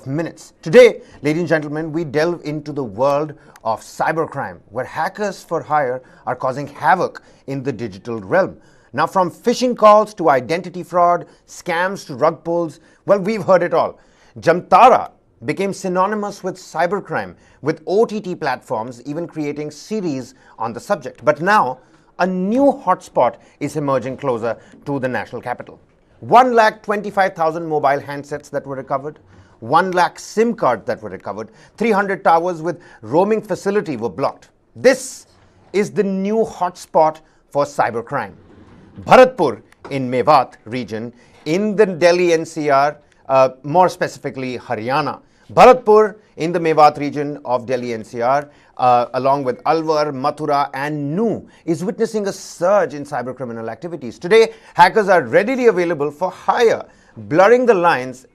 minutes. Today, ladies and gentlemen, we delve into the world of cybercrime, where hackers for hire are causing havoc in the digital realm. Now, from phishing calls to identity fraud, scams to rug pulls, well, we've heard it all. Jamtara became synonymous with cybercrime, with OTT platforms even creating series on the subject. But now, a new hotspot is emerging closer to the national capital. 1,25,000 mobile handsets that were recovered, 1 lakh SIM cards that were recovered, 300 towers with roaming facility were blocked. This is the new hotspot for cybercrime. Bharatpur in Mewat region in the Delhi-NCR, more specifically Haryana. Bharatpur in the Mewat region of Delhi-NCR, along with Alwar, Mathura and New, is witnessing a surge in cybercriminal activities. Today, hackers are readily available for hire, blurring the lines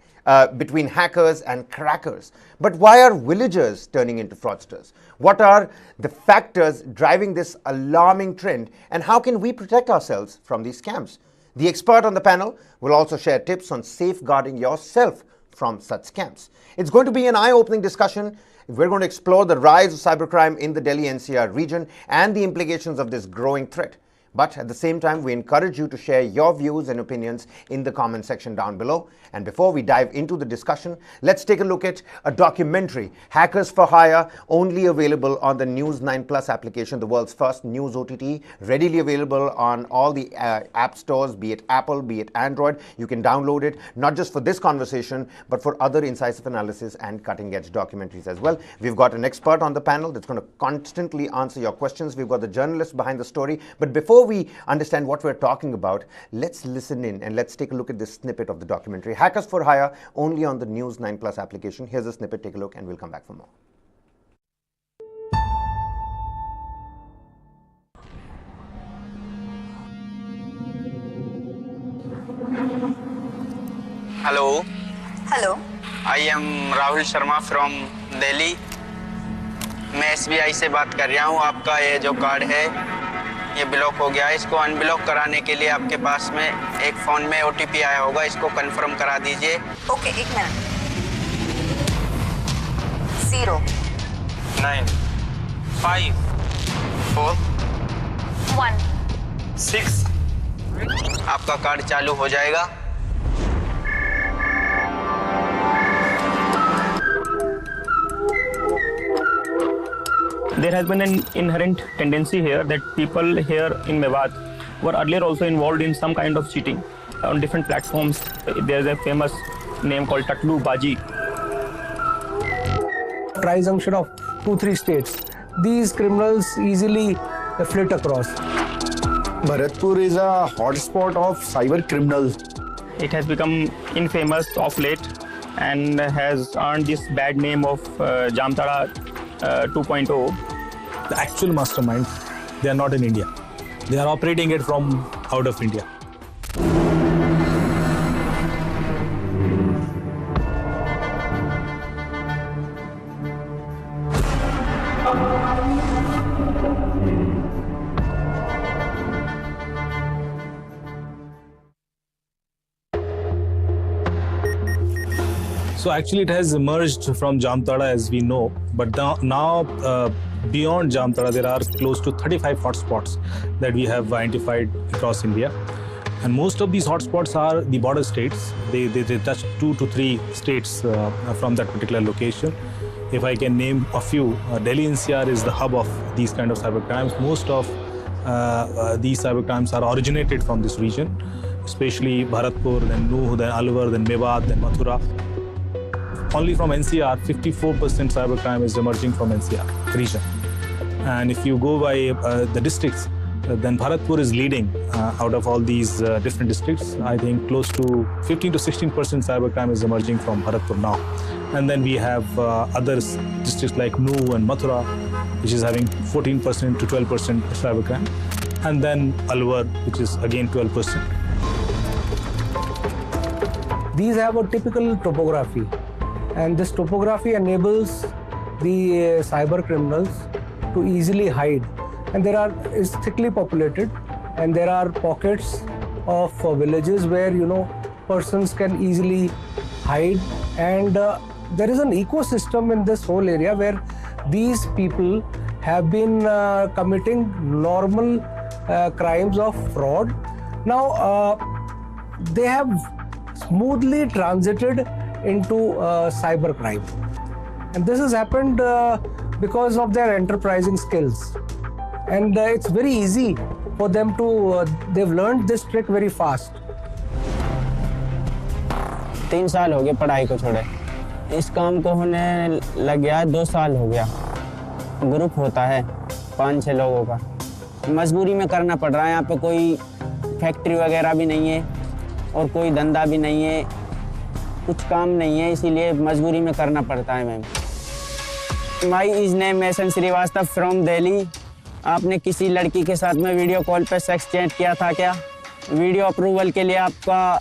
between hackers and crackers. But why are villagers turning into fraudsters? What are the factors driving this alarming trend, and how can we protect ourselves from these scams? The expert on the panel will also share tips on safeguarding yourself from such scams. It's going to be an eye-opening discussion. We're going to explore the rise of cybercrime in the Delhi-NCR region and the implications of this growing threat. But at the same time, we encourage you to share your views and opinions in the comment section down below. And before we dive into the discussion, let's take a look at a documentary, Hackers for Hire, only available on the News9 Plus application, the world's first news OTT, readily available on all the app stores, be it Apple, be it Android. You can download it, not just for this conversation, but for other incisive analysis and cutting-edge documentaries as well. We've got an expert on the panel that's going to constantly answer your questions. We've got the journalist behind the story. But before we understand what we're talking about, let's listen in and let's take a look at this snippet of the documentary, Hackers for Hire, only on the News9 Plus application. Here's a snippet, take a look, and we'll come back for more. Hello. Hello. I am Rahul Sharma from Delhi. मैं SBI से बात कर रहा हूँ. आपका ये जो card है ये ब्लॉक हो गया है. इसको अनब्लॉक कराने के लिए आपके पास में एक फ़ोन में OTP आया होगा. इसको कंफर्म करा दीजिए. ओके, एक मिनट. 0 9 5 4 1 6. आपका कार्ड चालू हो जाएगा. There has been an inherent tendency here that people here in Mewat were earlier also involved in some kind of cheating on different platforms. There is a famous name called Tatlu Baji. Tri-junction of 2-3 states. These criminals easily flit across. Bharatpur is a hotspot of cyber criminals. It has become infamous of late and has earned this bad name of Jamtara 2.0. The actual mastermind, they are not in India. They are operating it from out of India. So actually it has emerged from Jamtara as we know, but now beyond Jamtara there are close to 35 hotspots that we have identified across India. And most of these hotspots are the border states. They touch 2 to 3 states from that particular location. If I can name a few, Delhi-NCR is the hub of these kind of cybercrimes. Most of these cybercrimes are originated from this region, especially Bharatpur, then Nuh, then Alwar, then Mewat, then Mathura. Only from NCR, 54% cybercrime is emerging from NCR region. And if you go by the districts, then Bharatpur is leading out of all these different districts. I think close to 15 to 16% cybercrime is emerging from Bharatpur now. And then we have other districts like Nuh and Mathura, which is having 14% to 12% cybercrime. And then Alwar, which is again 12%. These have a typical topography, and this topography enables the cyber criminals to easily hide. And it's thickly populated, and there are pockets of villages where persons can easily hide, and there is an ecosystem in this whole area where these people have been committing normal crimes of fraud. Now, they have smoothly transited into cybercrime. And this has happened because of their enterprising skills. And it's very easy for them to, they've learned this trick very fast. 3 साल हो गए पढ़ाई को छोड़े, इस काम को होने लग गया 2 साल हो गया। ग्रुप होता है 5-6 लोगों का, मजबूरी में करना पड़ रहा है। यहाँ पे कोई फैक्ट्री वगैरह भी नहीं है और कोई धंधा भी नहीं है, कुछ काम नहीं है, इसीलिए मजबूरी में करना पड़ता है। Ma'am, my is name Mason Srivastava from Delhi. आपने किसी लड़की के साथ में वीडियो कॉल पे सेक्स चैट किया था क्या? वीडियो अप्रूवल के लिए आपका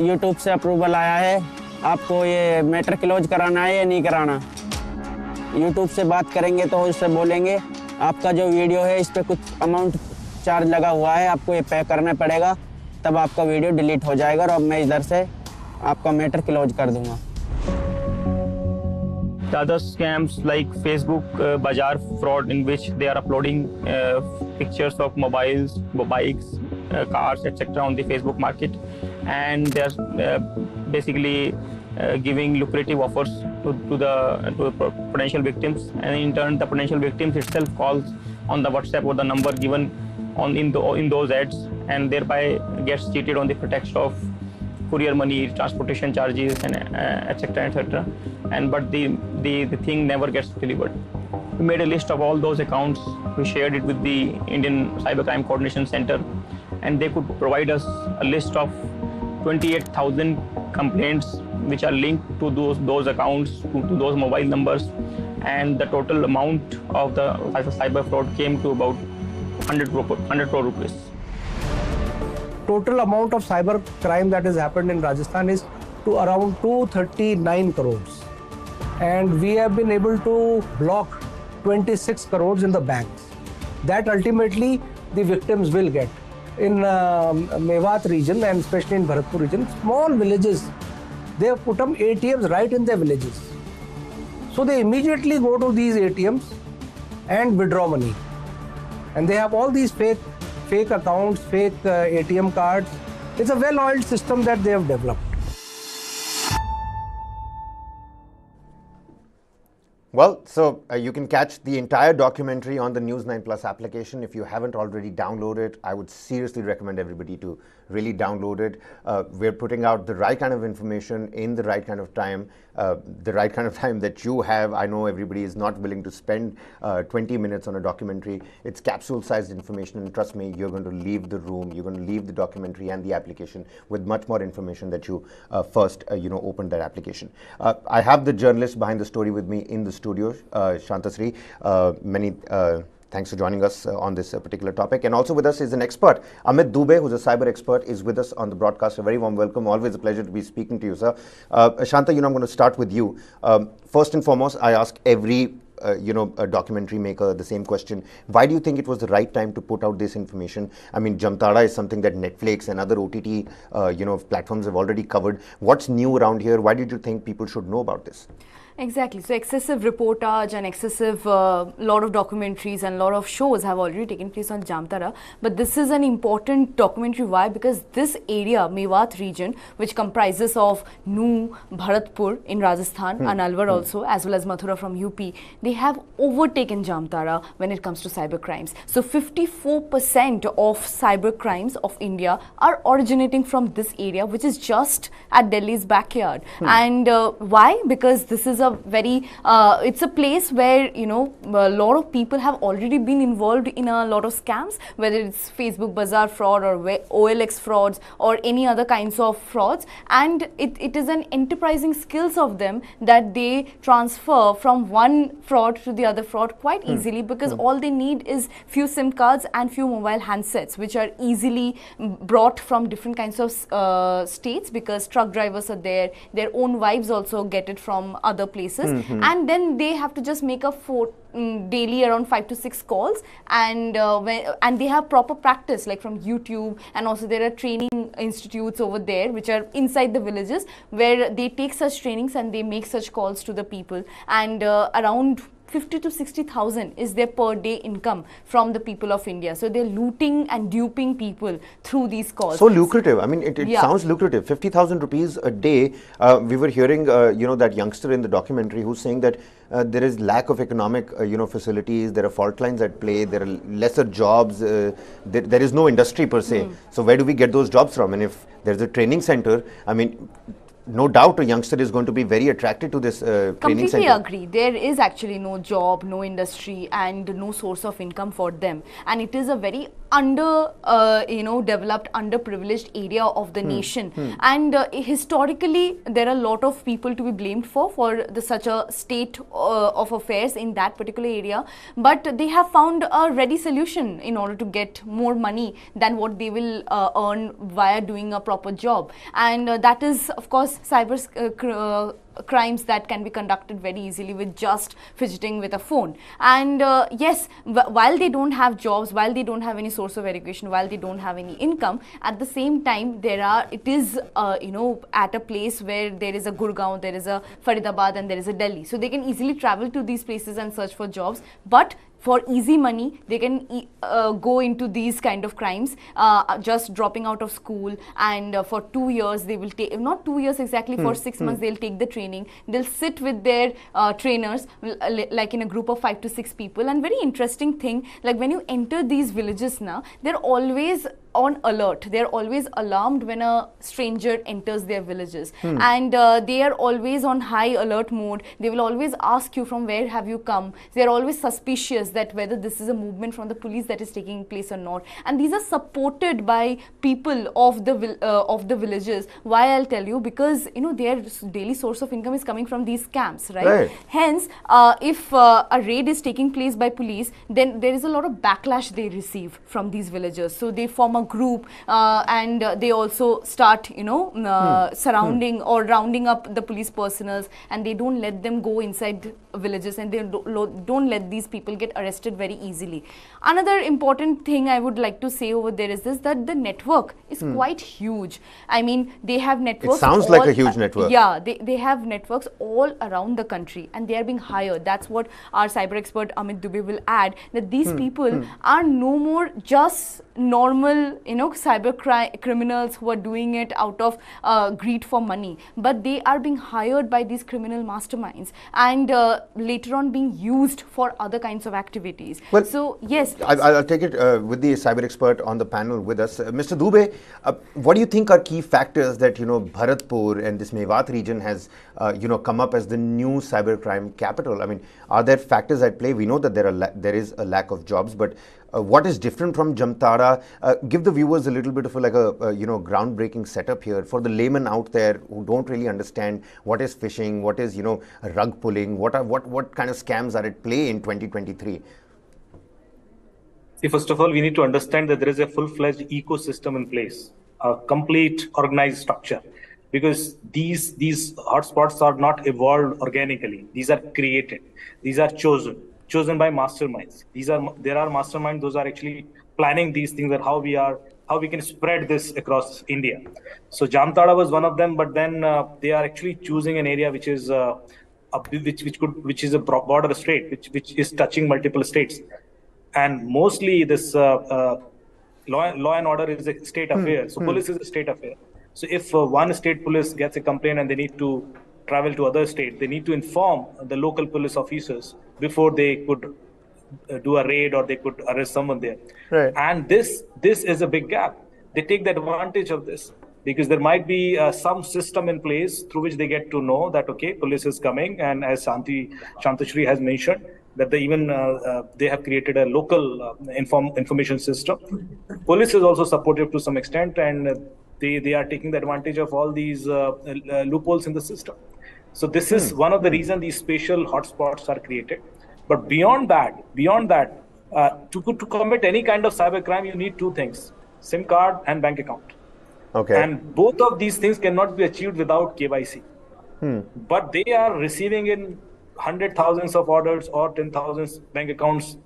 यूट्यूब से अप्रूवल आया है, आपको ये मैटर क्लोज कराना है या नहीं कराना? यूट्यूब से बात करेंगे तो उससे बोलेंगे आपका जो वीडियो है इस पर कुछ अमाउंट चार्ज लगा हुआ है, आपको ये पे करना पड़ेगा, तब आपका वीडियो डिलीट हो जाएगा और अब मैं इधर से आपका मैटर क्लोज कर दूंगा। The other scams like Facebook Bazaar fraud, in which they are uploading pictures of mobiles, bikes, cars, etc. on the Facebook market, and they are basically giving lucrative offers to the potential victims, and in turn the potential victims itself calls on the WhatsApp or the number given in those ads, and thereby gets cheated on the pretext of courier money, transportation charges, and etc. And but the thing never gets delivered. We made a list of all those accounts. We shared it with the Indian Cybercrime Coordination Center, and they could provide us a list of 28,000 complaints which are linked to those accounts, to those mobile numbers, and the total amount of the cyber fraud came to about 100 crore rupees. Total amount of cyber crime that has happened in Rajasthan is to around 239 crores. And we have been able to block 26 crores in the banks. That ultimately the victims will get. In Mewat region and especially in Bharatpur region, small villages, they have put up ATMs right in their villages. So they immediately go to these ATMs and withdraw money. And they have all these fake accounts, fake ATM cards. It's a well-oiled system that they have developed. Well, so you can catch the entire documentary on the News9 Plus application. If you haven't already downloaded it, I would seriously recommend everybody to really download it. We're putting out the right kind of information in the right kind of time, that you have. I know everybody is not willing to spend 20 minutes on a documentary. It's capsule-sized information, and trust me, you're going to leave the room, you're going to leave the documentary and the application with much more information that you first opened that application. I have the journalist behind the story with me in the studio, Shantasri. Thanks for joining us on this particular topic. And also with us is an expert, Amit Dubey, who's a cyber expert, is with us on the broadcast. A very warm welcome. Always a pleasure to be speaking to you, sir. Shanta, I'm going to start with you. First and foremost, I ask every a documentary maker the same question. Why do you think it was the right time to put out this information? I mean, Jamtara is something that Netflix and other OTT platforms have already covered. What's new around here? Why did you think people should know about this? Exactly. So excessive reportage and excessive lot of documentaries and lot of shows have already taken place on Jamtara. But this is an important documentary. Why? Because this area, Mewat region, which comprises of Nu, Bharatpur in Rajasthan and Alwar also, as well as Mathura from UP, they have overtaken Jamtara when it comes to cyber crimes. So 54% of cyber crimes of India are originating from this area, which is just at Delhi's backyard. And why? Because this is a very it's a place where a lot of people have already been involved in a lot of scams, whether it's Facebook Bazaar fraud or OLX frauds or any other kinds of frauds, and it is an enterprising skills of them that they transfer from fraud to the other fraud quite easily, because all they need is few SIM cards and few mobile handsets, which are easily brought from different kinds of states, because truck drivers are there, their own wives also get it from other places, and then they have to just make a daily around 5 to 6 calls, and they have proper practice like from YouTube, and also there are training institutes over there which are inside the villages where they take such trainings and they make such calls to the people, and around 50 to 60,000 is their per day income from the people of India. So they're looting and duping people through these calls. So lucrative. I mean, it sounds lucrative. 50,000 rupees a day. We were hearing, that youngster in the documentary who's saying that there is lack of economic, facilities. There are fault lines at play. There are lesser jobs. There is no industry per se. So where do we get those jobs from? And if there's a training center, I mean, no doubt a youngster is going to be very attracted to this training Completely center. agree. There is actually no job, no industry, and no source of income for them. And it is a very developed, underprivileged area of the nation. And historically, there are a lot of people to be blamed for such a state of affairs in that particular area. But they have found a ready solution in order to get more money than what they will earn via doing a proper job. And that is, of course, cyber crimes that can be conducted very easily with just fidgeting with a phone. And yes, while they don't have jobs, while they don't have any source of education, while they don't have any income, at the same time it is at a place where there is a Gurgaon, there is a Faridabad, and there is a Delhi, so they can easily travel to these places and search for jobs. But for easy money, they can go into these kind of crimes, just dropping out of school, and for 2 years they will take, not 2 years exactly, for 6 months they'll take the training. They'll sit with their trainers, like in a group of 5 to 6 people. And very interesting thing, like when you enter these villages now, they're always on alert. They're always alarmed when a stranger enters their villages, and they are always on high alert mode. They will always ask you from where have you come. They're always suspicious that whether this is a movement from the police that is taking place or not. And these are supported by people of the villages. Why? I'll tell you, because their daily source of income is coming from these camps, right? Hence, if a raid is taking place by police, then there is a lot of backlash they receive from these villagers. So they form a group, and they also start surrounding or rounding up the police personals, and they don't let them go inside villages, and they don't let these people get arrested very easily. Another important thing I would like to say over there is this, that the network is quite huge. I mean, they have networks. It sounds like a huge network. Yeah, they have networks all around the country, and they are being hired. That's what our cyber expert Amit Dubey will add, that these people are no more just normal cyber criminals who are doing it out of greed for money, but they are being hired by these criminal masterminds, and later on being used for other kinds of activities. Well, so yes, I'll take it with the cyber expert on the panel with us. Mr. Dubey, what do you think are key factors that Bharatpur and this Mewat region has come up as the new cybercrime capital? I mean, are there factors at play? We know that there is a lack of jobs, but what is different from Jamtara? Give the viewers a little bit of a groundbreaking setup here for the layman out there who don't really understand what is phishing, what is rug pulling, what kind of scams are at play in 2023. See, first of all, we need to understand that there is a full-fledged ecosystem in place, a complete organized structure, because these hotspots are not evolved organically. These are created. These are chosen by masterminds. There are masterminds. Those are actually planning these things, and how we can spread this across India. So Jamtara was one of them, but then they are actually choosing an area which is a border state, which is touching multiple states. And mostly this law and order is a state affair. So police is a state affair. So if one state police gets a complaint and they need to travel to other state, they need to inform the local police officers before they could do a raid or they could arrest someone there. Right. And this is a big gap. They take the advantage of this because there might be some system in place through which they get to know that, okay, police is coming. And as Shantashri has mentioned, that they have created a local information system. Police is also supportive to some extent, and they are taking the advantage of all these loopholes in the system. So this is one of the reasons these spatial hotspots are created. But beyond that, to commit any kind of cybercrime, you need two things: SIM card and bank account. Okay. And both of these things cannot be achieved without KYC. But they are receiving in 100,000s of orders or 10,000 bank accounts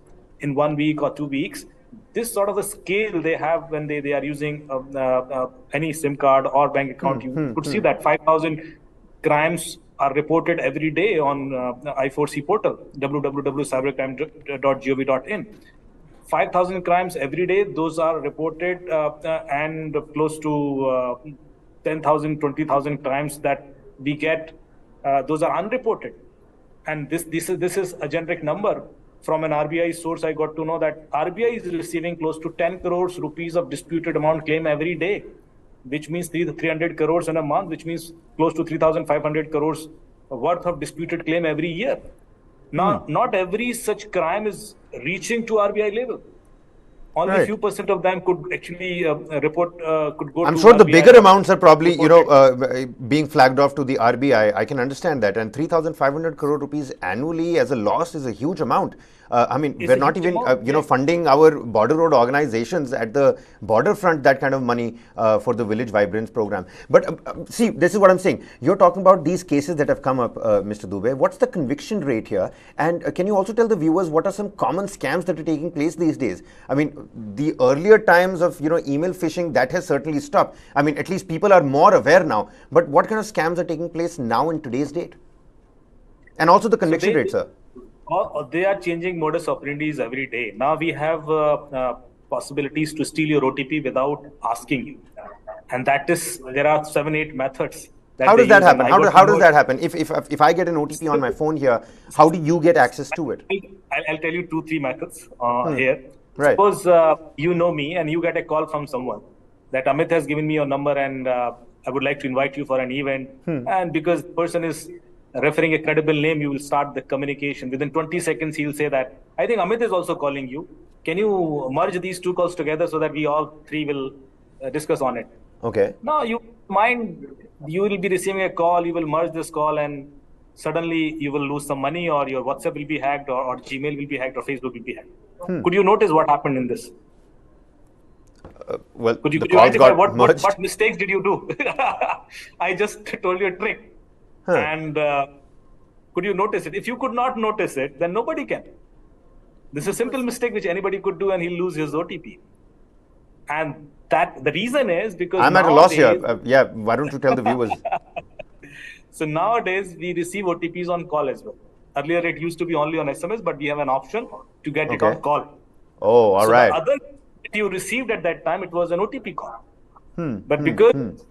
in 1 week or 2 weeks. This sort of a scale they have when they are using any SIM card or bank account. You could see that 5,000 crimes are reported every day on I4C portal, www.cybercrime.gov.in. 5,000 crimes every day, those are reported, and close to 10,000, 20,000 crimes that we get, those are unreported. And this is a generic number. From an RBI source, I got to know that RBI is receiving close to 10 crores rupees of disputed amount claim every day, which means 300 crores in a month, which means close to 3,500 crores worth of disputed claim every year. Now, not every such crime is reaching to RBI level. Only few percent of them could actually report, could go to I'm sure the RBI bigger amounts are probably, being flagged off to the RBI. I can understand that. And 3,500 crore rupees annually as a loss is a huge amount. I mean, we're not even, funding our border road organizations at the border front, that kind of money for the Village Vibrance program. But see, this is what I'm saying. You're talking about these cases that have come up, Mr. Dubey. What's the conviction rate here? And can you also tell the viewers what are some common scams that are taking place these days? I mean, the earlier times of, email phishing, that has certainly stopped. I mean, at least people are more aware now. But what kind of scams are taking place now in today's date? And also the conviction rate, sir. They are changing modus operandis every day. Now we have possibilities to steal your OTP without asking you. And that is, there are 7-8 methods. How does that happen? How does that happen? If I get an OTP on my phone here, how do you get access to it? I'll tell you 2-3 methods here. Right. Suppose you know me and you get a call from someone that Amit has given me your number and I would like to invite you for an event. And because the person is referring a credible name, you will start the communication. Within 20 seconds, he'll say that, I think Amit is also calling you. Can you merge these two calls together so that we all three will discuss on it? Okay. Now, you will be receiving a call, you will merge this call and suddenly you will lose some money, or your WhatsApp will be hacked, or Gmail will be hacked, or Facebook will be hacked. Could you notice what happened in this? Well, could you identify what mistakes did you do? I just told you a trick. And could you notice it? If you could not notice it, then nobody can. This is a simple mistake which anybody could do, and he'll lose his OTP. And that the reason is because I'm at a loss here. Why don't you tell the viewers? So nowadays we receive OTPs on call as well. Earlier it used to be only on SMS, but we have an option to get it on call. Oh, all right. The other that you received at that time, it was an OTP call. But because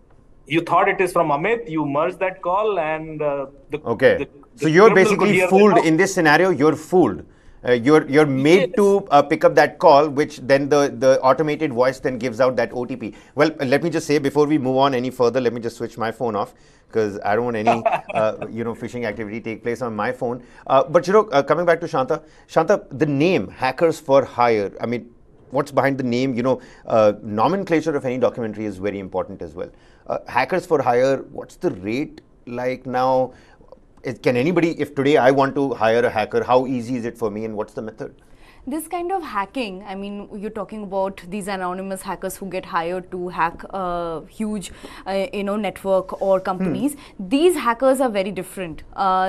you thought it is from Amit, you merged that call and so you're basically fooled in this scenario. You're fooled. You're made to pick up that call, which then the automated voice then gives out that OTP. Well, let me just say before we move on any further, let me just switch my phone off because I don't want any phishing activity take place on my phone. But coming back to Shanta, the name Hackers for Hire. I mean, what's behind the name? Nomenclature of any documentary is very important as well. Hackers for Hire. What's the rate like now? Can anybody, if today I want to hire a hacker, how easy is it for me and what's the method? This kind of hacking, I mean, you're talking about these anonymous hackers who get hired to hack a huge, network or companies. These hackers are very different.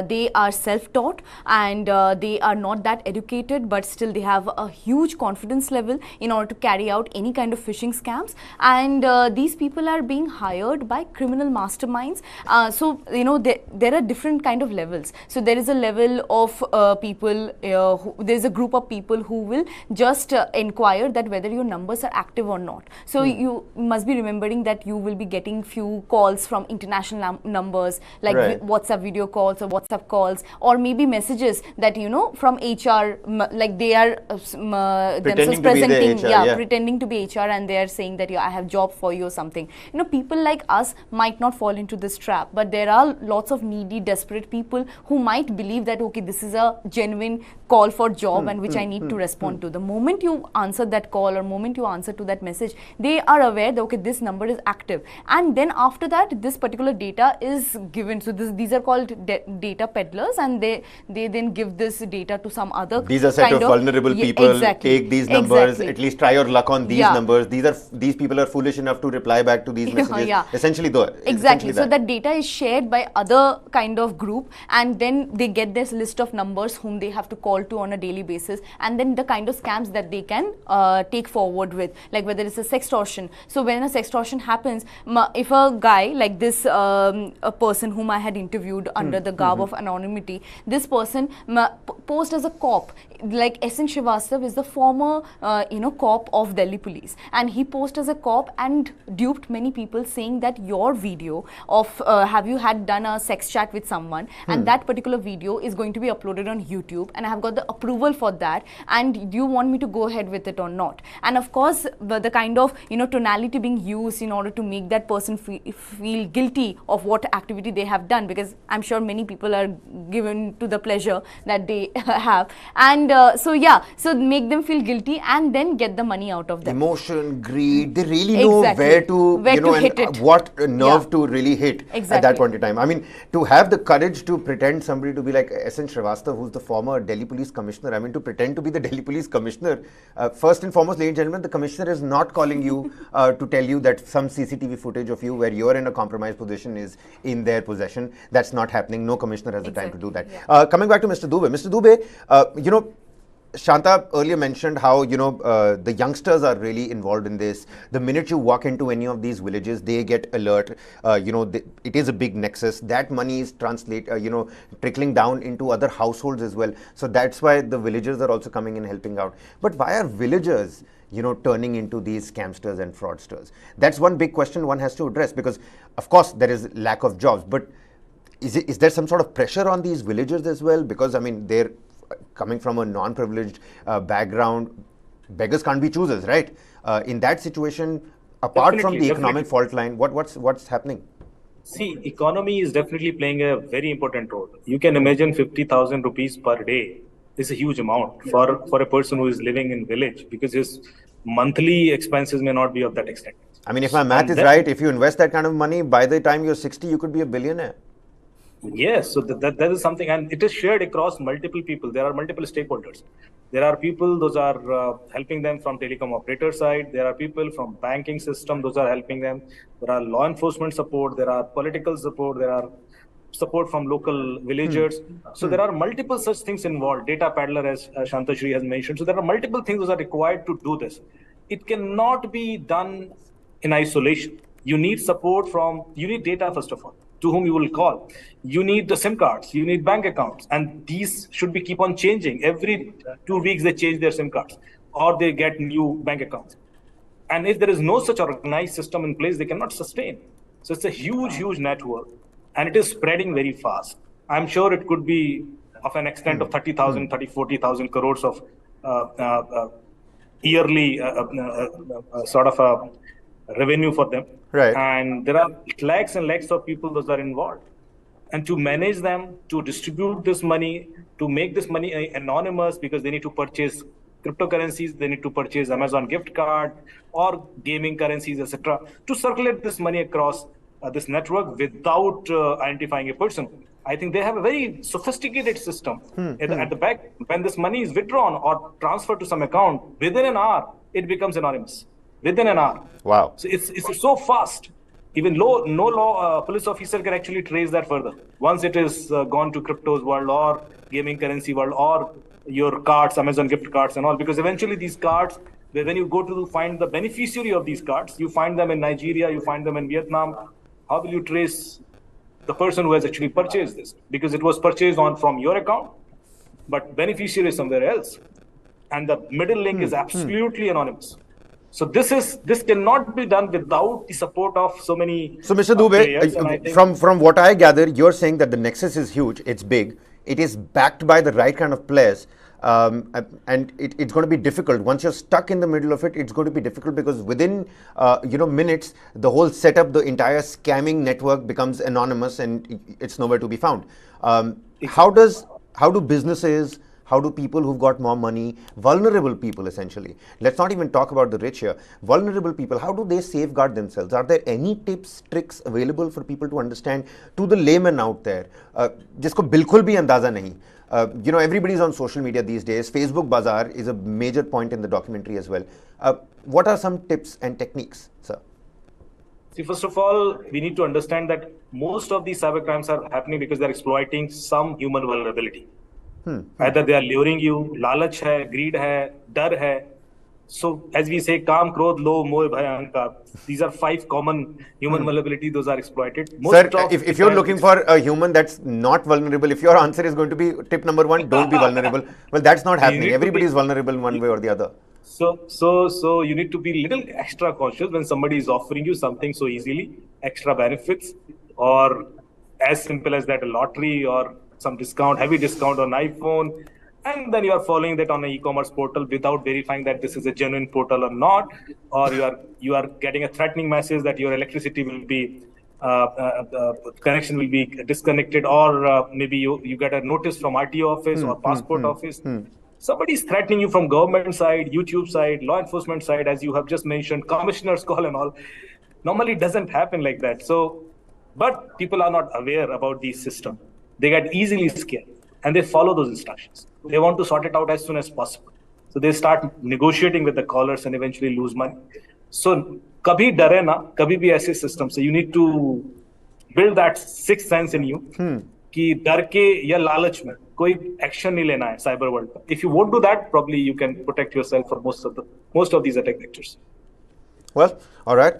They are self-taught and they are not that educated, but still they have a huge confidence level in order to carry out any kind of phishing scams. And these people are being hired by criminal masterminds. There are different kind of levels. So there is a level of people, there's a group of people who will just inquire that whether your numbers are active or not. So you must be remembering that you will be getting few calls from international numbers like WhatsApp video calls or WhatsApp calls, or maybe messages that from HR, like they are themselves presenting, pretending to be HR, and they are saying that I have job for you or something. People like us might not fall into this trap, but there are lots of needy, desperate people who might believe that okay, this is a genuine call for job and which I need to respond to. The moment you answer that call or moment you answer to that message, they are aware that okay, this number is active, and then after that this particular data is given. So these are called data peddlers, and they then give this data to some other these are set of vulnerable people. Take these numbers, at least try your luck on these numbers. These people are foolish enough to reply back to these messages. Essentially though, exactly. So that data is shared by other kind of group, and then they get this list of numbers whom they have to call to on a daily basis, and then the kind of scams that they can take forward with, like whether it's a sextortion. So when a sextortion happens, if a guy like this, a person whom I had interviewed under the garb of anonymity, this person posed as a cop. Like S.N. Srivastav is the former cop of Delhi police, and he posed as a cop and duped many people saying that your video of have you had done a sex chat with someone, and that particular video is going to be uploaded on YouTube, and I have got the approval for that, and do you want me to go ahead with it or not? And of course the kind of tonality being used in order to make that person feel guilty of what activity they have done, because I'm sure many people are given to the pleasure that they have, and so make them feel guilty and then get the money out of them. Emotion, greed, they really know where to hit it. What nerve to really hit at that point in time. I mean, to have the courage to pretend somebody to be like S.N. Srivastav, who's the former Delhi Police Commissioner. I mean, to pretend to be the Delhi Police Commissioner. First and foremost, ladies and gentlemen, the Commissioner is not calling you to tell you that some CCTV footage of you where you're in a compromised position is in their possession. That's not happening. No Commissioner has the time to do that. Coming back to Mr. Dubey. Mr. Dubey, Shanta earlier mentioned how, the youngsters are really involved in this. The minute you walk into any of these villages, they get alert. It is a big nexus. That money is trickling down into other households as well. So that's why the villagers are also coming and helping out. But why are villagers, turning into these scamsters and fraudsters? That's one big question one has to address, because of course there is lack of jobs, but is there some sort of pressure on these villagers as well? Because I mean, they're coming from a non-privileged background. Beggars can't be choosers, right? In that situation, apart from the economic fault line, what's happening? See, economy is definitely playing a very important role. You can imagine 50,000 rupees per day is a huge amount for a person who is living in village, because his monthly expenses may not be of that extent. I mean, if my math is right, if you invest that kind of money, by the time you're 60, you could be a billionaire. Yes, so that is something, and it is shared across multiple people. There are multiple stakeholders. There are people, those are helping them from telecom operator side. There are people from banking system, those are helping them. There are law enforcement support. There are political support. There are support from local villagers. So there are multiple such things involved. Data peddler, as Shantashri has mentioned. So there are multiple things that are required to do this. It cannot be done in isolation. You need support you need data, first of all, to whom you will call. You need the SIM cards, you need bank accounts, and these should be keep on changing. Every 2 weeks they change their SIM cards or they get new bank accounts. And if there is no such organized system in place, they cannot sustain. So it's a huge network, and it is spreading very fast. I'm sure it could be of an extent of 40,000 crores of yearly sort of a revenue for them. Right. And there are lakhs and lakhs of people that are involved. And to manage them, to distribute this money, to make this money anonymous, because they need to purchase cryptocurrencies, they need to purchase Amazon gift card or gaming currencies, etc., to circulate this money across this network without identifying a person. I think they have a very sophisticated system at the back. When this money is withdrawn or transferred to some account, within an hour, it becomes anonymous. Within an hour. Wow. So it's so fast. Even no law police officer can actually trace that further. Once it is gone to cryptos world or gaming currency world or your cards, Amazon gift cards and all, because eventually these cards, when you go to find the beneficiary of these cards, you find them in Nigeria, you find them in Vietnam. How will you trace the person who has actually purchased this? Because it was purchased from your account, but beneficiary is somewhere else. And the middle link is absolutely anonymous. So this cannot be done without the support of so many. So Mr. Dubey, from what I gather, you're saying that the nexus is huge, it's big, it is backed by the right kind of players, and it's going to be difficult. Once you're stuck in the middle of it, it's going to be difficult, because within minutes, the whole setup, the entire scamming network becomes anonymous and it's nowhere to be found. How do businesses, How do people who've got more money, vulnerable people essentially, let's not even talk about the rich here, vulnerable people, how do they safeguard themselves? Are there any tips, tricks available for people to understand, to the layman out there, jisko bilkul bhi andaza nahi? Everybody's on social media these days. Facebook Bazaar is a major point in the documentary as well. What are some tips and techniques, sir? See, first of all, we need to understand that most of these cyber crimes are happening because they're exploiting some human vulnerability. Either they are luring you, lalach hai, greed hai, dar hai. So, as we say, Kam, Krodh, Lobh, Moh, Bhay, Ahankar. These are 5 common human vulnerability. Those are exploited. Sir, if you're looking for a human that's not vulnerable, if your answer is going to be tip number 1, don't be vulnerable. Well, that's not happening. Everybody is vulnerable one way or the other. So you need to be a little extra cautious when somebody is offering you something so easily, extra benefits, or as simple as that, a lottery or some discount, heavy discount on iPhone, and then you are following that on an e-commerce portal without verifying that this is a genuine portal or not, or you are getting a threatening message that your electricity will be connection will be disconnected, or maybe you get a notice from RTO office or passport office. Somebody is threatening you from government side, YouTube side, law enforcement side, as you have just mentioned, commissioner's call and all. Normally, it doesn't happen like that. So, but people are not aware about the system. They get easily scared and they follow those instructions. They want to sort it out as soon as possible. So they start negotiating with the callers and eventually lose money. So, kabhi dare na, kabhi bhi aise system. So you need to build that sixth sense in you. कि डर के या लालच में कोई action नहीं लेना है साइबर वर्ल्ड पर. If you won't do that, probably you can protect yourself from most of these attack vectors. Well, all right.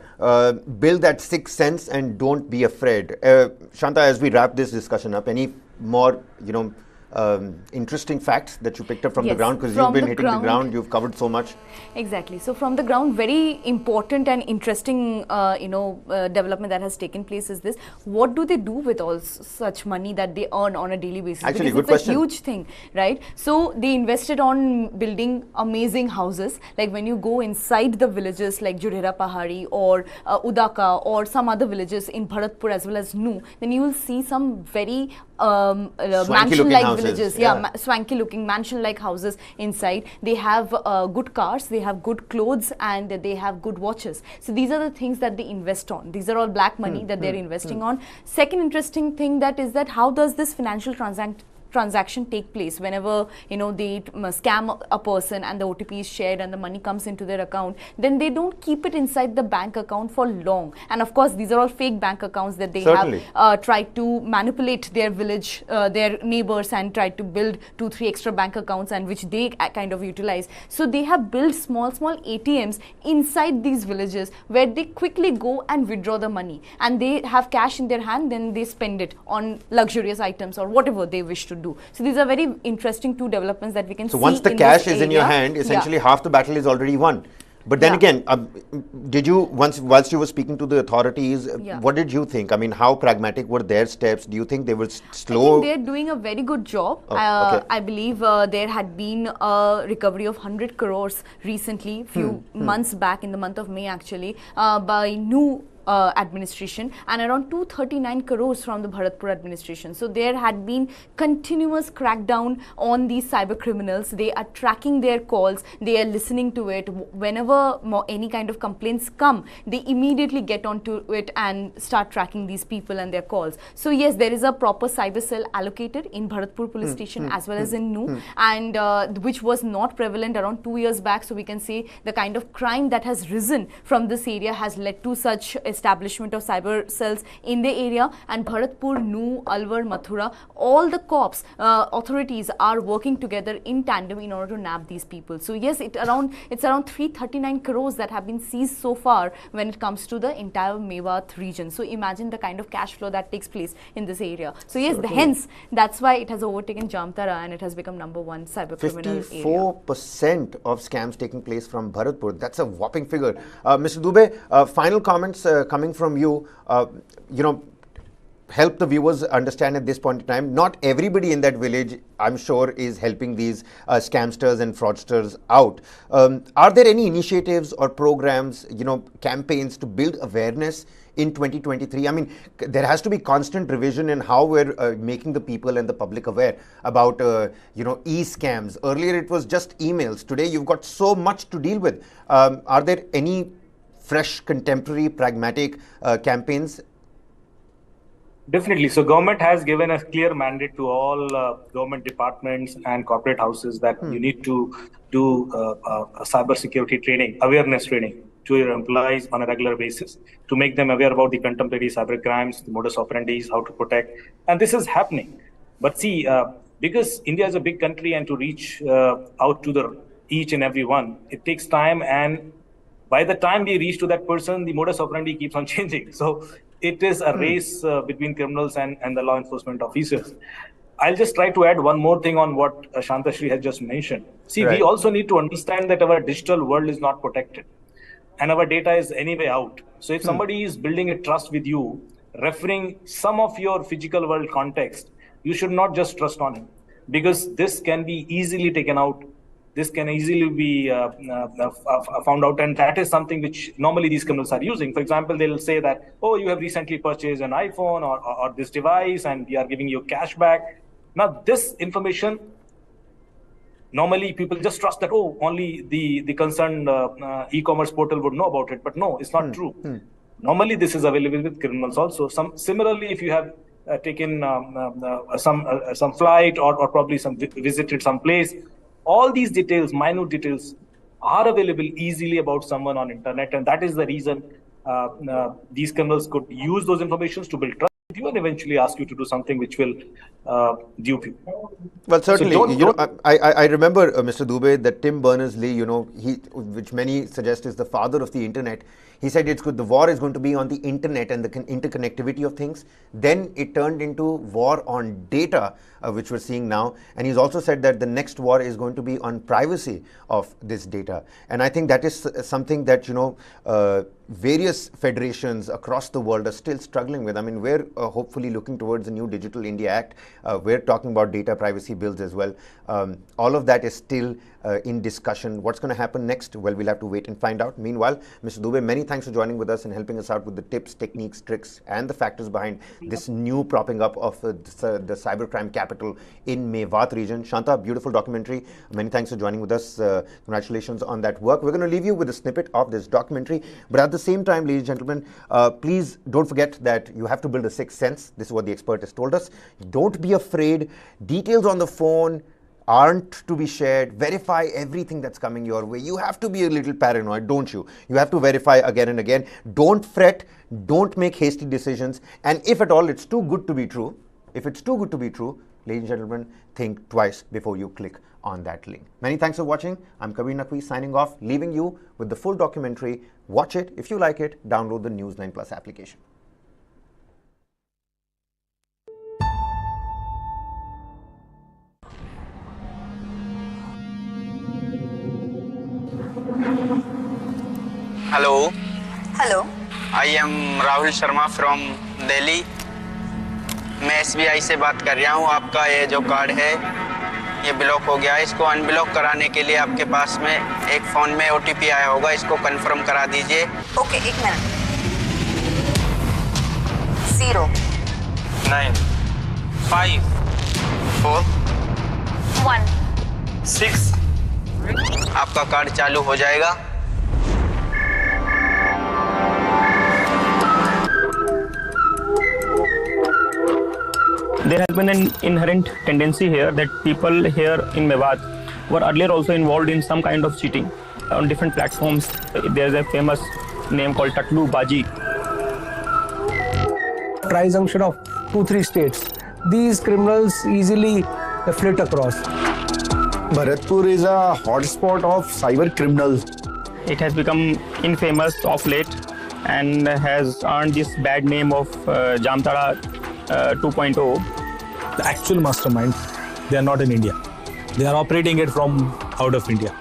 Build that sixth sense and don't be afraid. Shanta, as we wrap this discussion up, any more, interesting facts that you picked up from the ground, because you've been hitting the ground, you've covered so much. Exactly. So from the ground, very important and interesting, development that has taken place is this: what do they do with all such money that they earn on a daily basis? Actually, because good it's question. a huge thing, right? So they invested on building amazing houses. Like when you go inside the villages like Jurhera Pahari or Udaka or some other villages in Bharatpur as well as Nu, then you will see some very mansion-like villages, swanky-looking mansion-like houses inside. They have good cars, they have good clothes, and they have good watches. So these are the things that they invest on. These are all black money that they're investing on. Second interesting thing that is that how does this financial transaction take place whenever they scam a person and the OTP is shared and the money comes into their account, then they don't keep it inside the bank account for long. And of course, these are all fake bank accounts that they have tried to manipulate their village, their neighbors, and tried to build 2-3 extra bank accounts, and which they kind of utilize. So they have built small ATMs inside these villages where they quickly go and withdraw the money, and they have cash in their hand, then they spend it on luxurious items or whatever they wish to do. So these are very interesting 2 developments that we can see. So once the cash is in your hand, essentially half the battle is already won. But then again, did you, whilst you were speaking to the authorities, what did you think? I mean, how pragmatic were their steps? Do you think they were slow? I think they're doing a very good job. I believe there had been a recovery of 100 crores recently, few months back, in the month of May actually, by new administration, and around 239 crores from the Bharatpur administration. So there had been continuous crackdown on these cyber criminals. They are tracking their calls, they are listening to it. Whenever any kind of complaints come, they immediately get onto it and start tracking these people and their calls. So yes, there is a proper cyber cell allocated in Bharatpur police station as well as in Nu, and which was not prevalent around 2 years back. So we can say the kind of crime that has risen from this area has led to such establishment of cyber cells in the area. And Bharatpur, Nu, Alwar, Mathura, all the cops, authorities are working together in tandem in order to nab these people. So yes, it's around 339 crores that have been seized so far when it comes to the entire Mewat region. So imagine the kind of cash flow that takes place in this area. So yes, hence that's why it has overtaken Jamtara and it has become #1 cyber criminal area. 54% of scams taking place from Bharatpur. That's a whopping figure. Mr. Dubey, final comments coming from you. Help the viewers understand at this point in time, not everybody in that village, I'm sure, is helping these scamsters and fraudsters out. Are there any initiatives or programs, campaigns to build awareness in 2023? I mean, there has to be constant revision in how we're making the people and the public aware about, e-scams. Earlier it was just emails. Today you've got so much to deal with. Are there any fresh, contemporary, pragmatic campaigns? Definitely. So government has given a clear mandate to all government departments and corporate houses that you need to do cyber security training, awareness training to your employees on a regular basis to make them aware about the contemporary cyber crimes, the modus operandi, how to protect. And this is happening. But see, because India is a big country and to reach out to each and every one, it takes time. And by the time we reach to that person, the modus operandi keeps on changing. So it is a race between criminals and the law enforcement officers. I'll just try to add one more thing on what Shantashri has just mentioned. See, we also need to understand that our digital world is not protected and our data is anyway out. So if somebody is building a trust with you, referring some of your physical world context, you should not just trust on him, because this can be easily taken out. This can easily be found out, and that is something which normally these criminals are using. For example, they'll say that, oh, you have recently purchased an iPhone or this device, and we are giving you cash back. Now, this information, normally people just trust that, oh, only the concerned e-commerce portal would know about it. But no, it's not true. Normally, this is available with criminals also. Similarly, if you have taken some flight or probably visited some place, all these details, minute details, are available easily about someone on internet, and that is the reason these criminals could use those informations to build trust with you and eventually ask you to do something which will dupe you. Well, certainly, I remember, Mr. Dubey, that Tim Berners-Lee, which many suggest is the father of the internet. He said it's good. The war is going to be on the internet and the interconnectivity of things. Then it turned into war on data, which we're seeing now. And he's also said that the next war is going to be on privacy of this data. And I think that is something that, various federations across the world are still struggling with. I mean, we're hopefully looking towards the new Digital India Act. We're talking about data privacy bills as well. All of that is still in discussion. What's going to happen next? Well, we'll have to wait and find out. Meanwhile, Mr. Dubey, many thanks for joining with us and helping us out with the tips, techniques, tricks, and the factors behind this new propping up of the cybercrime capital in Mewat region. Shanta, beautiful documentary. Many thanks for joining with us. Congratulations on that work. We're going to leave you with a snippet of this documentary. But at the same time, ladies and gentlemen, please don't forget that you have to build a sixth sense. This is what the expert has told us. Don't be afraid. Details on the phone aren't to be shared. Verify everything that's coming your way. You have to be a little paranoid, don't you? You have to verify again and again. Don't fret. Don't make hasty decisions. And if at all it's too good to be true, if it's too good to be true, ladies and gentlemen, think twice before you click on that link. Many thanks for watching. I'm Kabir Naqvi signing off, leaving you with the full documentary. Watch it. If you like it, download the News9 Plus application. Hello. Hello. I am Rahul Sharma from Delhi. मैं SBI से बात कर रहा हूँ. आपका ये जो card है ये ब्लॉक हो गया है. इसको अनब्लॉक कराने के लिए आपके पास में एक फ़ोन में OTP आया होगा. इसको कंफर्म करा दीजिए. ओके, एक मिनट. 0 9 5 4 1 6. आपका कार्ड चालू हो जाएगा. There has been an inherent tendency here that people here in Mewat were earlier also involved in some kind of cheating on different platforms. There's a famous name called Tatlu Baji. Tri-junction of 2-3 states. These criminals easily flit across. Bharatpur is a hotspot of cyber criminals. It has become infamous of late and has earned this bad name of Jamtara 2.0. The actual masterminds, they are not in India. They are operating it from out of India.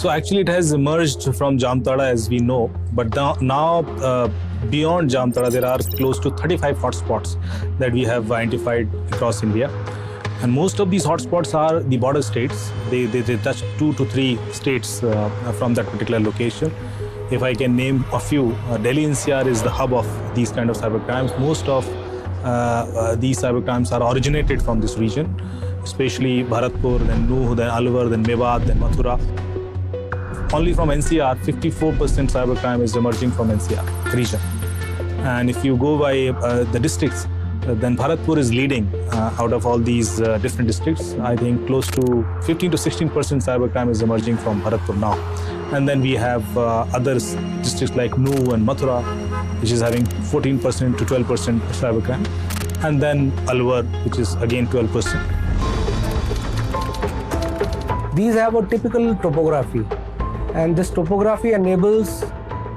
So actually, it has emerged from Jamtara, as we know, but now beyond Jamtara, there are close to 35 hotspots that we have identified across India. And most of these hotspots are the border states. They touch 2 to 3 states from that particular location. If I can name a few, Delhi-NCR is the hub of these kind of cybercrimes. Most of these cybercrimes are originated from this region, especially Bharatpur, then Nuh, then Alwar, then Mewat, then Mathura. Only from NCR, 54% cybercrime is emerging from NCR region. And if you go by the districts, then Bharatpur is leading out of all these different districts. I think close to 15 to 16% cybercrime is emerging from Bharatpur now. And then we have other districts like Nuh and Mathura, which is having 14% to 12% cybercrime. And then Alwar, which is again 12%. These have a typical topography, and this topography enables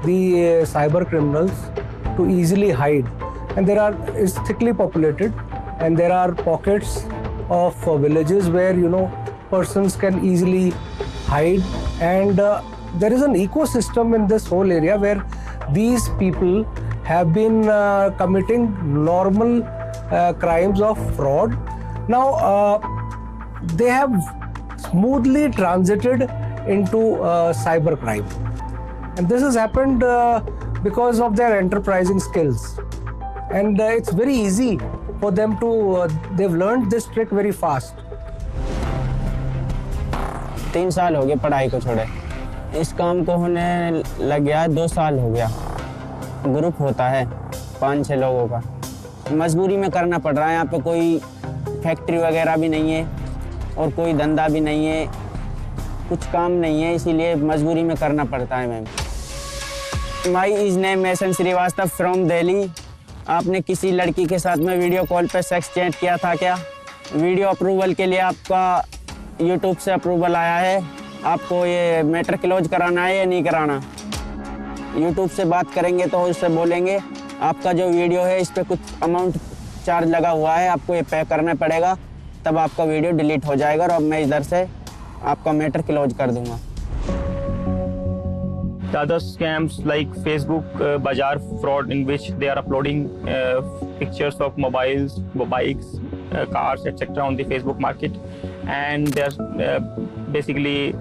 the cyber criminals to easily hide. And it's thickly populated, and there are pockets of villages where persons can easily hide. And there is an ecosystem in this whole area where these people have been committing normal crimes of fraud. Now they have smoothly transited into cybercrime, and this has happened because of their enterprising skills. And it's very easy for them to, they've learned this trick very fast. 3 साल हो गए पढ़ाई को छोड़े, इस काम को होने लग गया 2 साल हो गया। ग्रुप होता है 5-6 लोगों का, मजबूरी में करना पड़ रहा है। यहाँ पे कोई फैक्ट्री वगैरह भी नहीं है और कोई धंधा भी नहीं है, कुछ काम नहीं है, इसीलिए मजबूरी में करना पड़ता है। Ma'am my is name Mason Srivastava from Delhi. आपने किसी लड़की के साथ में वीडियो कॉल पे सेक्स चैट किया था क्या? वीडियो अप्रूवल के लिए आपका यूट्यूब से अप्रूवल आया है, आपको ये मैटर क्लोज कराना है या नहीं कराना? यूट्यूब से बात करेंगे तो उससे बोलेंगे आपका जो वीडियो है इस पर कुछ अमाउंट चार्ज लगा हुआ है, आपको ये पे करना पड़ेगा, तब आपका वीडियो डिलीट हो जाएगा और अब मैं इधर से आपका मैटर क्लोज कर दूंगा। The other scams like Facebook Bazaar fraud, in which they are uploading pictures of mobiles, bikes, cars, etc. on the Facebook market, and they are basically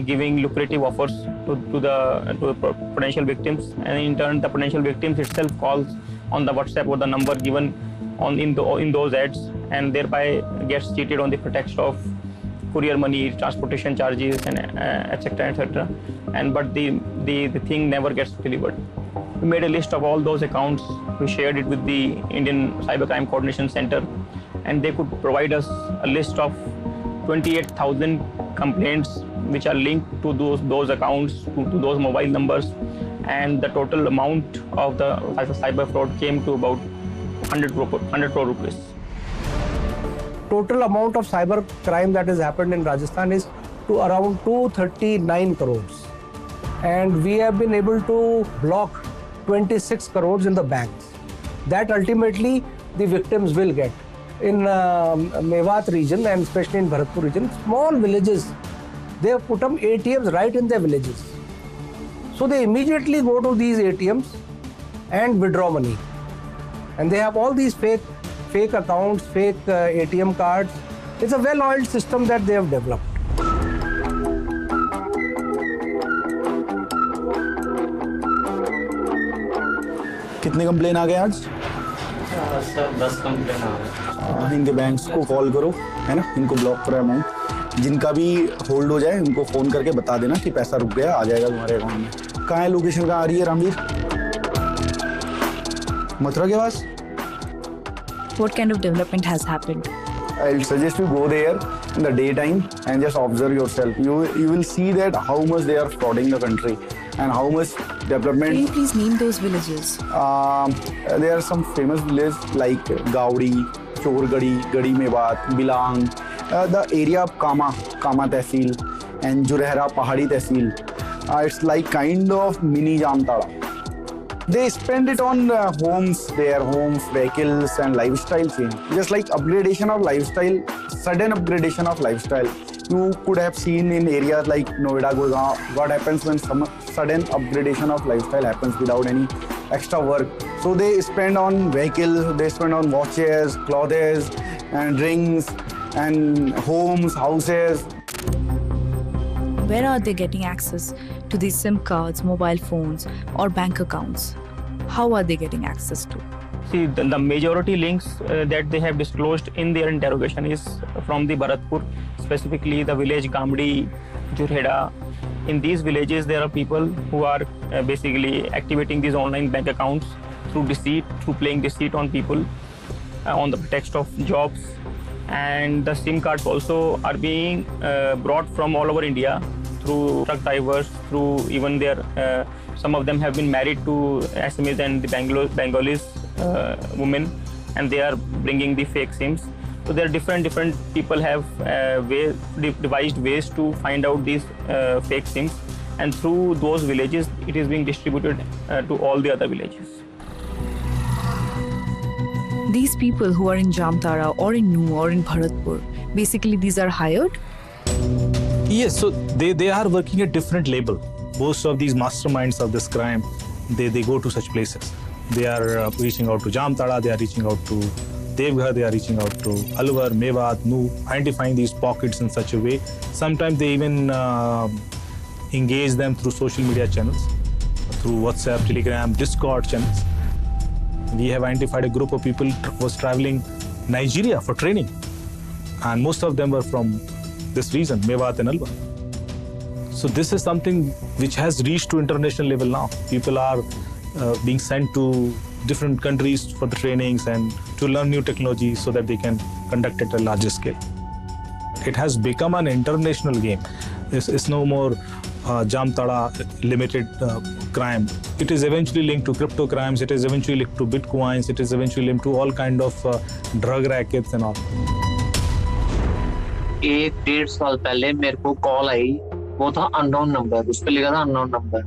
giving lucrative offers to the potential victims, and in turn the potential victims itself calls on the WhatsApp or the number given in those ads, and thereby gets cheated on the pretext of courier money, transportation charges, and etc. And but the thing never gets delivered. We made a list of all those accounts. We shared it with the Indian Cybercrime Coordination Center, and they could provide us a list of 28,000 complaints which are linked to those accounts, to those mobile numbers, and the total amount of the cyber fraud came to about 100 crore rupees. Total amount of cyber crime that has happened in Rajasthan is to around 239 crores. And we have been able to block 26 crores in the banks. That ultimately the victims will get. In Mewat region and especially in Bharatpur region, small villages, they have put up ATMs right in their villages. So they immediately go to these ATMs and withdraw money. And they have all these fake accounts, fake ATM cards. It's a well-oiled system that they have developed. कितने complain आ गए आज? Sir 10 complain आ गए। इनके banks को call करो, है ना, इनको ब्लॉक करो अमाउंट। जिनका भी होल्ड हो जाए उनको फोन करके बता देना कि पैसा रुक गया, आ जाएगा तुम्हारे अकाउंट में। कहाँ है लोकेशन, कहाँ आ रही है रामवीर? मथुरा के पास? What kind of development has happened? I'll suggest you go there in the daytime and just observe yourself. You will see that how much they are frauding the country and how much development. Can you please name those villages? There are some famous villages like Gaudi, Chorgadi, Gadi Mewat, Bilang, the area of Kama Tehsil and Jurehra Pahadi Tehsil. It's like kind of mini Jamtara. They spend it on homes, their homes, vehicles and lifestyle change. Just like upgradation of lifestyle, sudden upgradation of lifestyle You could have seen in areas like Noida, Gurgaon, what happens when some sudden upgradation of lifestyle happens without any extra work. So they spend on vehicles, they spend on watches, clothes, and rings, and homes, houses. Where are they getting access to these SIM cards, mobile phones, or bank accounts? How are they getting access to? See, the majority links that they have disclosed in their interrogation is from the Bharatpur, specifically the village Gamdi, Jurheda. In these villages, there are people who are basically activating these online bank accounts through deceit, through playing deceit on people on the pretext of jobs. And the SIM cards also are being brought from all over India through truck drivers, through even their, some of them have been married to Assamese and the Bengalis women, and they are bringing the fake SIMs. So there are different people have devised ways to find out these fake SIMs, and through those villages, it is being distributed to all the other villages. These people who are in Jamtara or in Nu or in Bharatpur, basically these are hired? Yes, so they are working at different level. Most of these masterminds of this crime, they go to such places. They are reaching out to Jamtara, they are reaching out to Devghar, they are reaching out to Alwar, Mewat, Nu, identifying these pockets in such a way. Sometimes they even engage them through social media channels, through WhatsApp, Telegram, Discord channels. We have identified a group of people who was traveling Nigeria for training, and most of them were from this region, Mewat and Alwar. So this is something which has reached to international level now. People are being sent to different countries for the trainings and to learn new technologies so that they can conduct it at a larger scale. It has become an international game. It's no more Jamtara limited crime. It is eventually linked to crypto crimes. It is eventually linked to bitcoins. It is eventually linked to all kind of drug rackets and all. 1-1.5 साल पहले मेरे को call आई, वो था unknown number, उस पर लिखा था अननोन नंबर।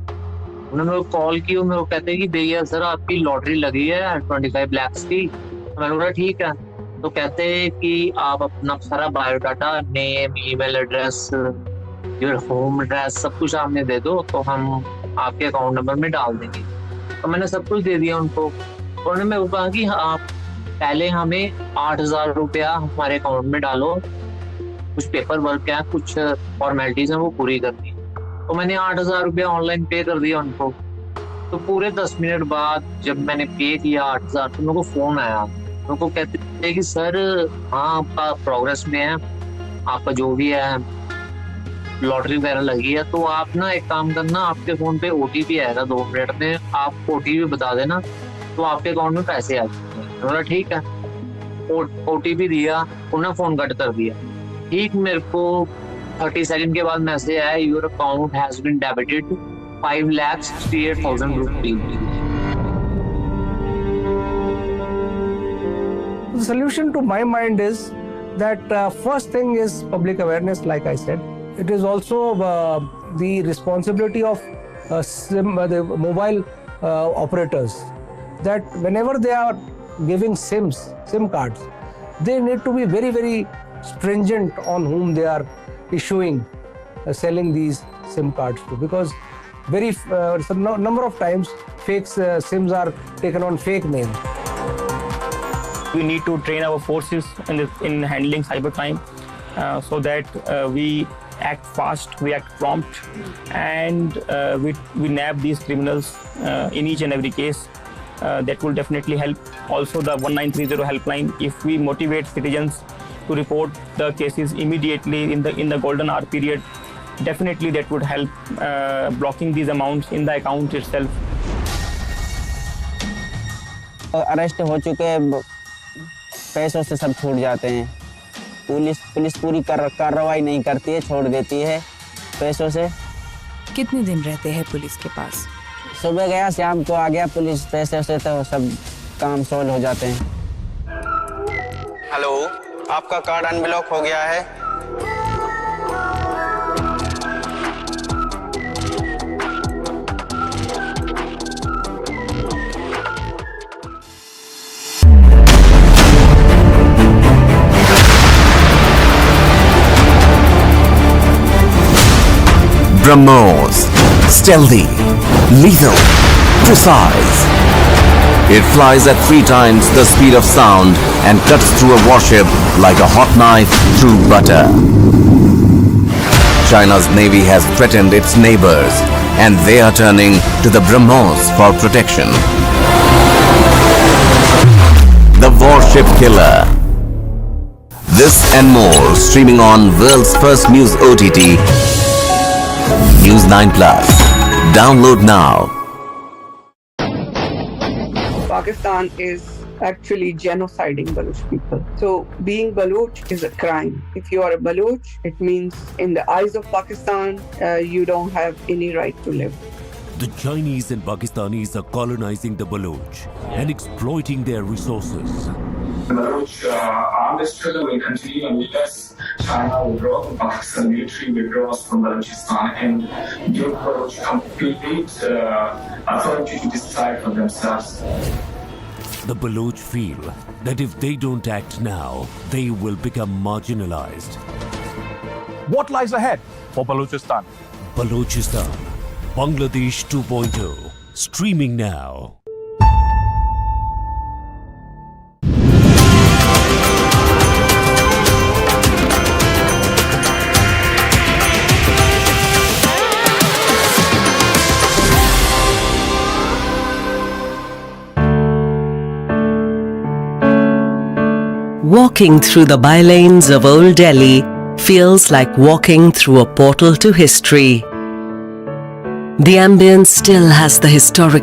उन्होंने मेरे को कॉल की और मेरे को कहते हैं कि भैया सर आपकी लॉटरी लगी है 25 lakhs की। मैंने बोला ठीक है। तो कहते हैं कि आप अपना सारा biodata, name, email address, your home address, सब कुछ आपने दे दो तो हम आपके अकाउंट नंबर में डाल देंगे। तो मैंने सब कुछ दे दिया उनको। उन्होंने मेरे को कहा कि आप पहले हमें 8,000 रुपया हमारे अकाउंट में डालो, कुछ पेपर वर्क है, कुछ फॉर्मेलिटीज हैं वो पूरी करनी। तो मैंने 8,000 रुपया ऑनलाइन पे कर दिया उनको। तो पूरे 10 मिनट बाद जब मैंने पे किया 8,000, तो मेरे को फोन आया। मेरे को कहते थे कि सर हाँ आपका प्रोग्रेस में है, आपका जो भी है लॉटरी वगैरह लगी है, तो आप ना एक काम करना, आपके फोन पे OTP आएगा 2 मिनट में, आप OTP बता देना तो आपके अकाउंट में पैसे आ जाएंगे। बोला ठीक है। OTP दिया, उन्होंने फोन कट कर दिया। ठीक मेरे को 30 सेकंड के बाद मैसेज आया, your account has been debited 5,68,000 rupees. The solution to my mind is that first thing is public awareness, like I said. It is also the responsibility of the mobile operators that whenever they are giving SIM cards, they need to be very, very stringent on whom they are issuing, selling these SIM cards to, because number of times fake SIMs are taken on fake names. We need to train our forces in handling cybercrime so that we act fast, we act prompt, and we nab these criminals in each and every case. That will definitely help. Also the 1930 helpline, if we motivate citizens to report the cases immediately in the golden hour period, definitely that would help blocking these amounts in the account itself. Arrest हो चुके पैसों से सब छूट जाते हैं। Police पूरी कार्रवाई नहीं करती है, छोड़ देती है पैसों से। कितने दिन रहते हैं पुलिस के पास? सुबह गया शाम को आ गया पुलिस, पैसे से तो सब काम सॉल्व हो जाते हैं। हेलो, आपका कार्ड अनब्लॉक हो गया है। BrahMos. Stealthy, lethal, precise. It flies at 3 times the speed of sound and cuts through a warship like a hot knife through butter. China's navy has threatened its neighbors, and they are turning to the BrahMos for protection. The Warship Killer. This and more streaming on world's first news OTT, News9 Plus. Download now. Pakistan is actually genociding Baloch people. So being Baloch is a crime. If you are a Baloch, it means in the eyes of Pakistan, you don't have any right to live. The Chinese and Pakistanis are colonizing the Baloch and exploiting their resources. The Baloch armed struggle will continue unless China withdraws, Pakistan military withdraws from Balochistan and give Baloch complete authority to decide for themselves. The Baloch feel that if they don't act now, they will become marginalized. What lies ahead for Balochistan? Balochistan, Bangladesh 2.0, streaming now. Walking through the bylanes of Old Delhi feels like walking through a portal to history. The ambience still has the historical